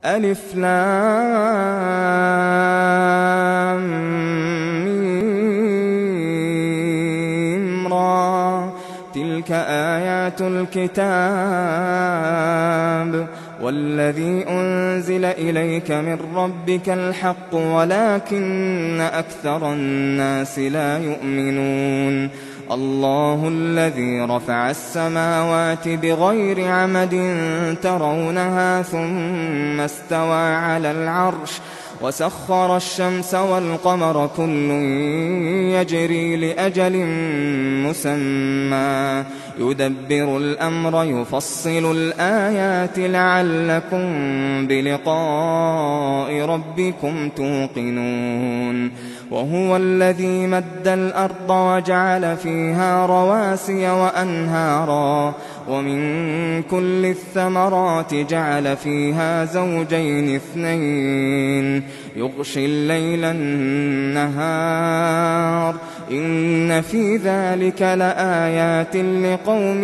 ألف لام ميم را تلك آيات الكتاب والذي أنزل إليك من ربك الحق ولكن أكثر الناس لا يؤمنون الله الذي رفع السماوات بغير عمد ترونها ثم استوى على العرش وسخر الشمس والقمر كل يجري لأجل مسمى يدبر الأمر يفصل الآيات لعلكم بلقاء ربكم توقنون وهو الذي مد الأرض وجعل فيها رواسي وأنهارا ومن كل الثمرات جعل فيها زوجين اثنين يغشي الليل النهار إن في ذلك لآيات لقوم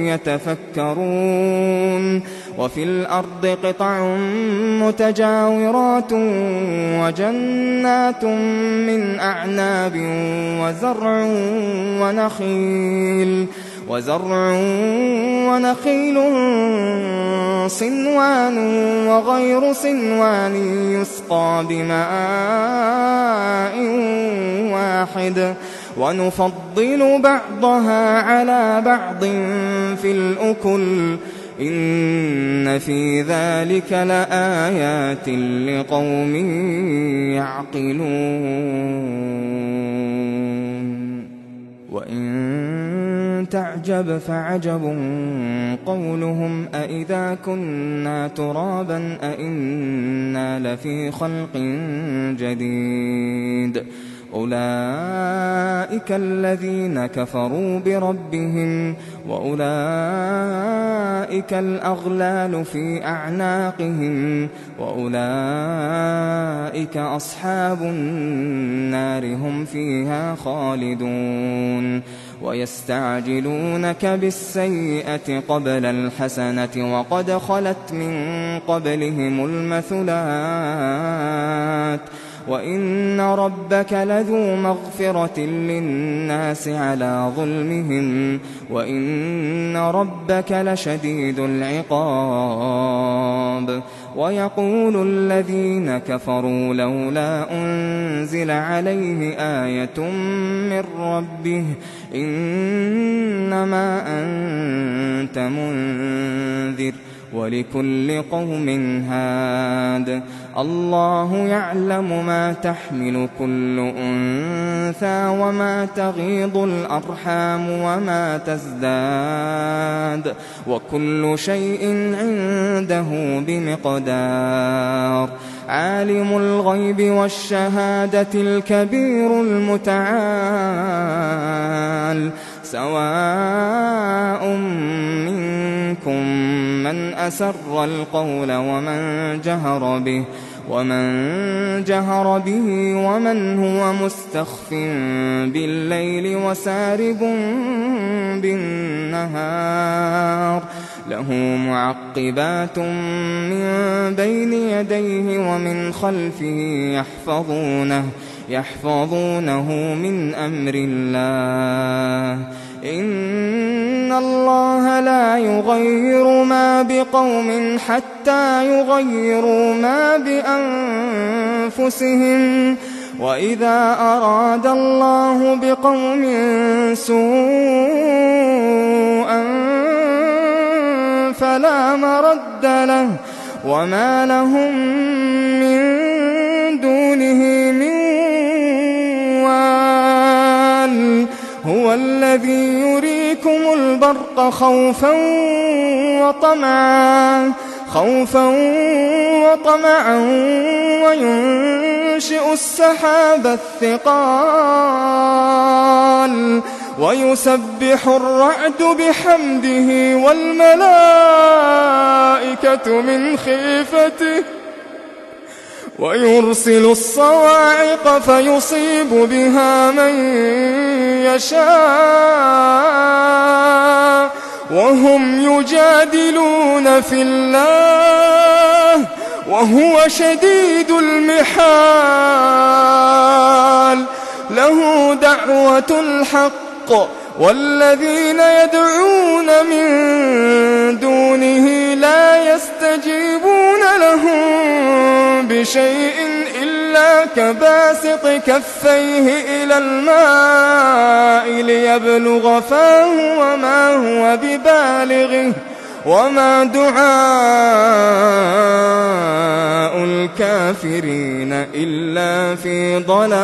يتفكرون وفي الأرض قطع متجاورات وجنات من أعناب وزرع ونخيل صنوان وغير صنوان يسقى بماء واحد ونفضل بعضها على بعض في الأكل إن في ذلك لآيات لقوم يعقلون وإن تعجب فعجب قولهم أإذا كنا ترابا أإنا لفي خلق جديد أولئك الذين كفروا بربهم وأولئك الأغلال في أعناقهم وأولئك أصحاب النار هم فيها خالدون ويستعجلونك بالسيئة قبل الحسنة وقد خلت من قبلهم المثلات وإن ربك لذو مغفرة للناس على ظلمهم وإن ربك لشديد العقاب ويقول الذين كفروا لولا أنزل عليه آية من ربه إنما أنت منذر ولكل قوم هاد الله يعلم ما تحمل كل أنثى وما تغيض الأرحام وما تزداد وكل شيء عنده بمقدار عالم الغيب والشهادة الكبير المتعال سواء منكم من أسر القول ومن جهر به ومن هو مستخف بالليل وسارب بالنهار له معقبات من بين يديه ومن خلفه يحفظونه من أمر الله إن الله لا يغير ما بقوم حتى يغيروا ما بأنفسهم وإذا أراد الله بقوم سوءا فلا مرد له وما لهم من دونه من وال هو الذي يريكم البرق خوفا وطمعا وينشئ السحاب الثقال ويسبح الرعد بحمده والملائكة من خيفته ويرسل الصواعق فيصيب بها من يشاء وهم يجادلون في الله وهو شديد المحال له دعوة الحق والذين يدعون من دونه لا يستجيبون لهم بشيء إلا كباسط كفيه إلى الماء ليبلغ فاه وما هو ببالغه وما دعاء الكافرين إلا في ضلال.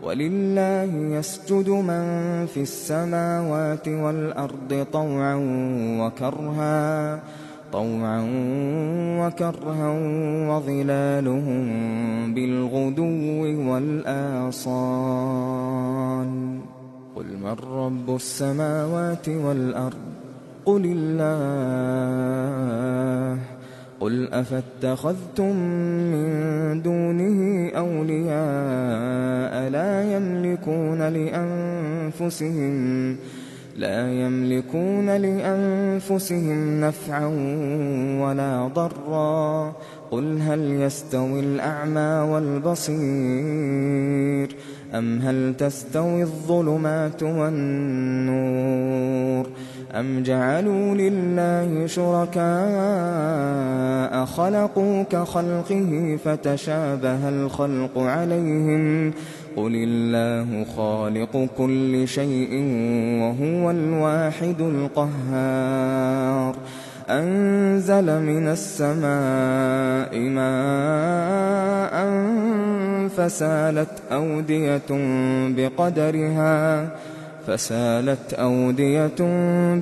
ولله يسجد من في السماوات والأرض طوعا وكرها وظلالهم بالغدو والآصال. قل من رب السماوات والأرض قل الله. قل أفاتخذتم من دونه أولياء لا يملكون لأنفسهم نفعا ولا ضرا. قل هل يستوي الأعمى والبصير أم هل تستوي الظلمات والنور أم جعلوا لله شركاء خلقوا كخلقه فتشابه الخلق عليهم. قل الله خالق كل شيء وهو الواحد القهار. أنزل من السماء ماء فسالت أودية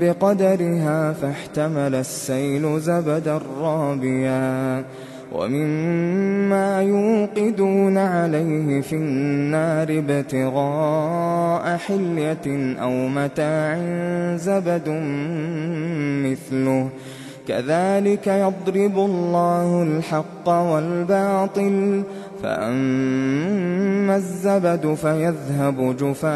بقدرها فاحتمل السيل زبدا رابيا ومما يوقدون عليه في النار ابتغاء حلية أو متاع زبد مثله كذلك يضرب الله الحق والباطل فأما الزبد فيذهب جفاء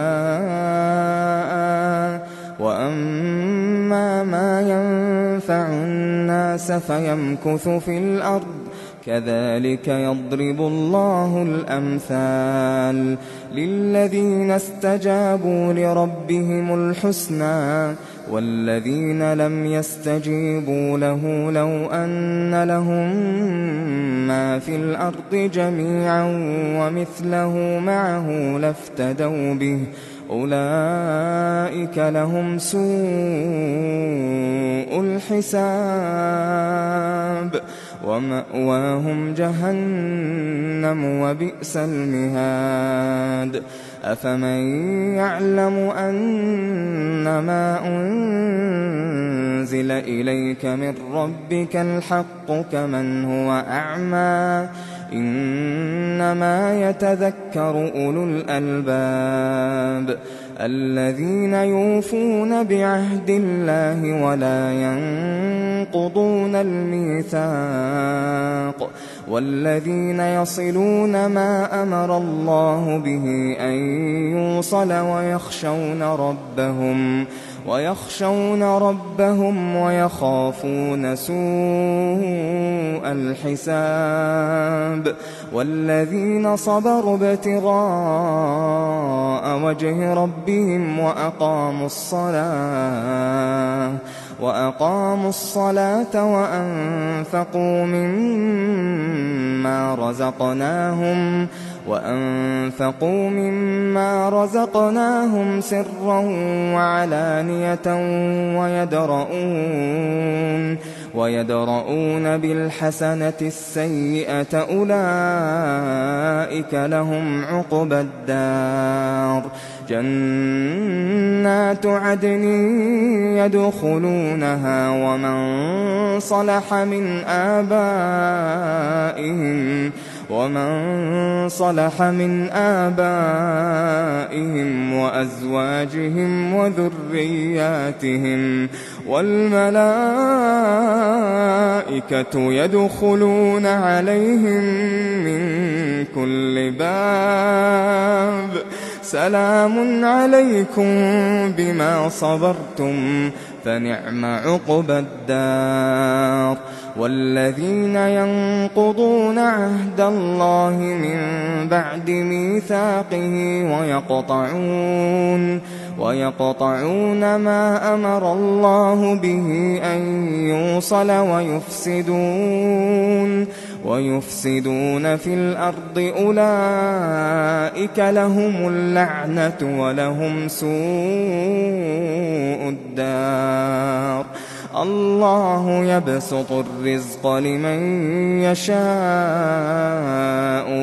وأما ما ينفع الناس فيمكث في الأرض كذلك يضرب الله الأمثال للذين استجابوا لربهم الحسنى والذين لم يستجيبوا له لو أن لهم ما في الأرض جميعا ومثله معه لافتدوا به أولئك لهم سوء الحساب ومأواهم جهنم وبئس المهاد. أفمن يعلم أنما أنزل إليك من ربك الحق كمن هو أعمى إنما يتذكر أولو الألباب الذين يوفون بعهد الله ولا ينقضون الميثاق والذين يصلون ما أمر الله به أن يوصل ويخشون ربهم ويخافون سوء الحساب والذين صبروا ابتغاء وجه ربهم وأقاموا الصلاة وأنفقوا مما رزقناهم سرا وعلانية ويدرؤون بالحسنة السيئة أولئك لهم عقبى الدار جنات عدن يدخلونها ومن صلح من آبائهم وأزواجهم وذرياتهم والملائكة يدخلون عليهم من كل باب سلام عليكم بما صبرتم فنعم عقبى الدار. والذين ينقضون عهد الله من بعد ميثاقه ويقطعون ما أمر الله به أن يوصل ويفسدون في الأرض أولئك لهم اللعنة ولهم سوء الدار. الله يبسط الرزق لمن يشاء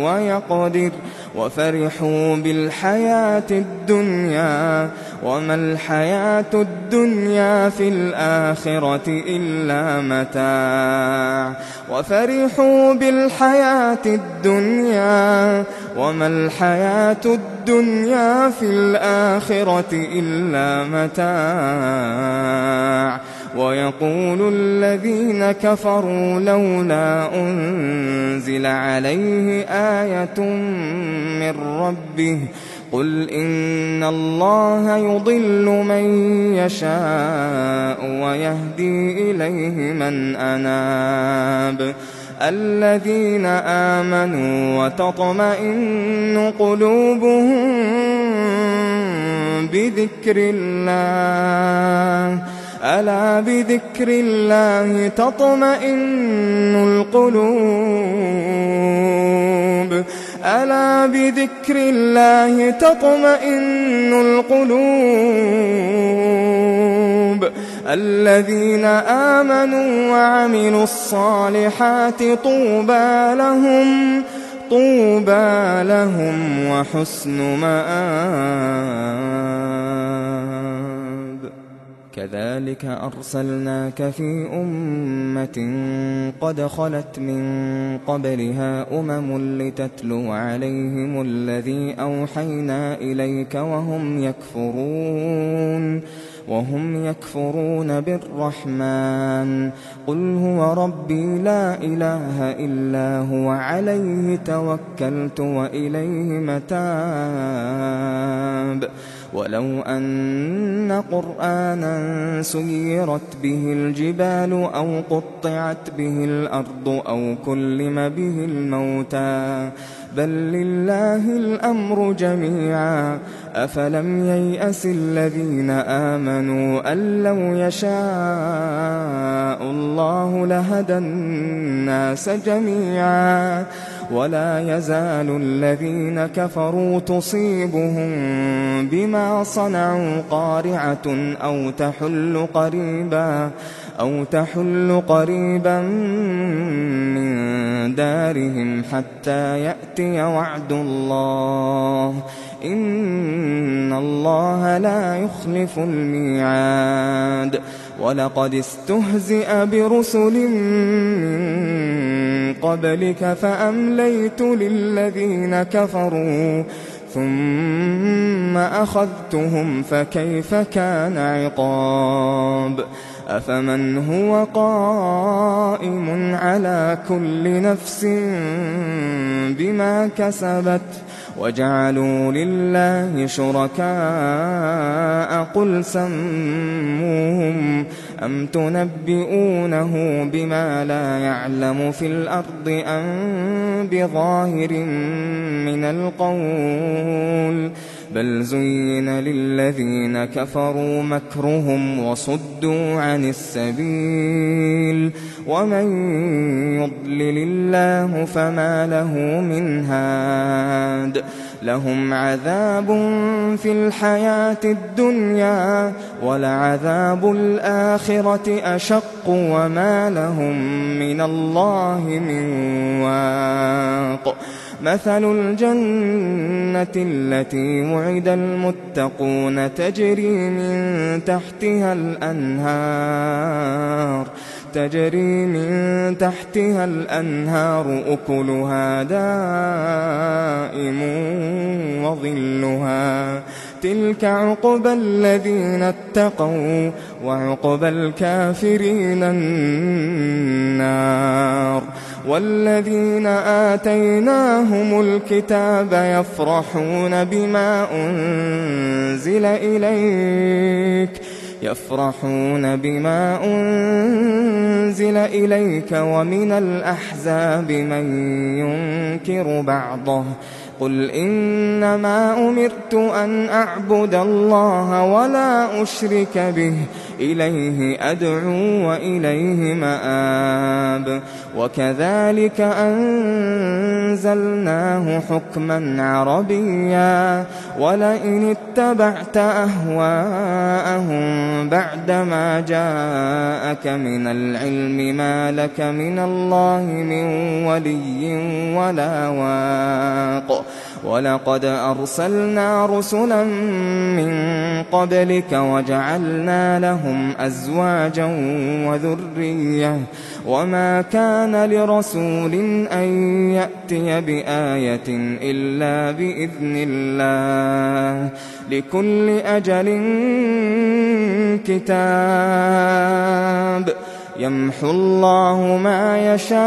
ويقدر وفرحوا بالحياة الدنيا وما الحياة الدنيا في الآخرة إلا متاع. وفرحوا بالحياة الدنيا وما الحياة الدنيا في الآخرة إلا متاع. ويقول الذين كفروا لولا أنزل عليه آية من ربه قل إن الله يضل من يشاء ويهدي إليه من أناب. الذين آمنوا وتطمئن قلوبهم بذكر الله ألا بذكر الله تطمئن القلوب ألا بذكر الله تطمئن القلوب. الذين آمنوا وعملوا الصالحات طوبى لهم وحسن مآب. كذلك أرسلناك في أمة قد خلت من قبلها لتتلو عليهم الذي أوحينا إليك وهم يكفرون بالرحمن. قل هو ربي لا إله إلا هو عليه توكلت وإليه متاب. ولو أن قرآنا سيرت به الجبال أو قطعت به الأرض أو كلم به الموتى بل لله الأمر جميعا. أفلم ييأس الذين آمنوا أن لو يشاء الله لهدى الناس جميعا. ولا يزال الذين كفروا تصيبهم بما صنعوا قارعة أو تحل قريبا من دارهم حتى يأتي وعد الله إن الله لا يخلف الميعاد. ولقد استهزئ برسل من قبلك فأمليت للذين كفروا ثم أخذتهم فكيف كان عقاب. أفمن هو قائم على كل نفس بما كسبت وجعلوا لله شركاء قل سموهم أم تنبئونه بما لا يعلم في الأرض أم بظاهر من القول بل زين للذين كفروا مكرهم وصدوا عن السبيل ومن يضلل الله فما له من هاد. لهم عذاب في الحياة الدنيا ولعذاب الآخرة أشق وما لهم من الله من واق. مثل الجنة التي وعد المتقون تجري من تحتها الأنهار أكلها دائم وظلها تلك عقبى الذين اتقوا وعقبى الكافرين النار. والذين آتيناهم الكتاب يفرحون بما أنزل إليك يفرحون بما أنزل إليك ومن الأحزاب من ينكر بعضه قل إنما أمرت أن أعبد الله ولا أشرك به إليه أدعو وإليه مآب وكذلك أنزلناه حكما عربيا ولئن اتبعت أهواءهم بعدما جاءك من العلم ما لك من الله من ولي ولا واق ولقد أرسلنا رسلا من قبلك وجعلنا لهم أزواجا وذرية وما كان لرسول أن يأتي بآية إلا بإذن الله لكل أجل كتاب يمحو الله ما يشاء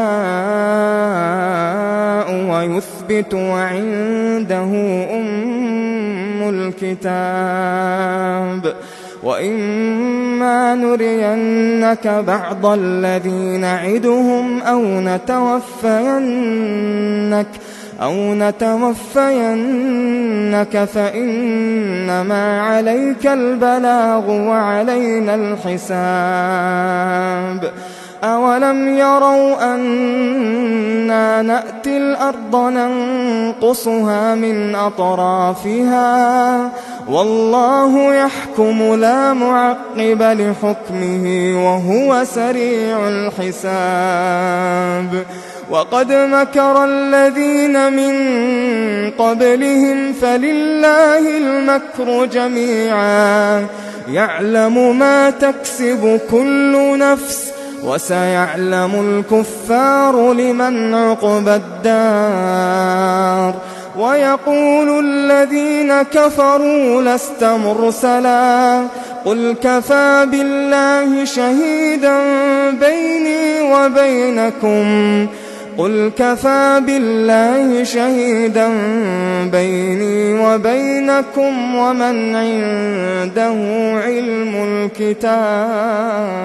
ويثبت وعنده أم الكتاب وإما نرينك بعض الذي نعدهم أو نتوفينك فإنما عليك البلاغ وعلينا الحساب أولم يروا أنا نأتي الأرض ننقصها من أطرافها والله يحكم لا معقب لحكمه وهو سريع الحساب وقد مكر الذين من قبلهم فلله المكر جميعا يعلم ما تكسب كل نفس وسيعلم الكفار لمن عقبى الدار ويقول الذين كفروا لست مرسلا قل كفى بالله شهيدا بيني وبينكم ومن عنده علم الكتاب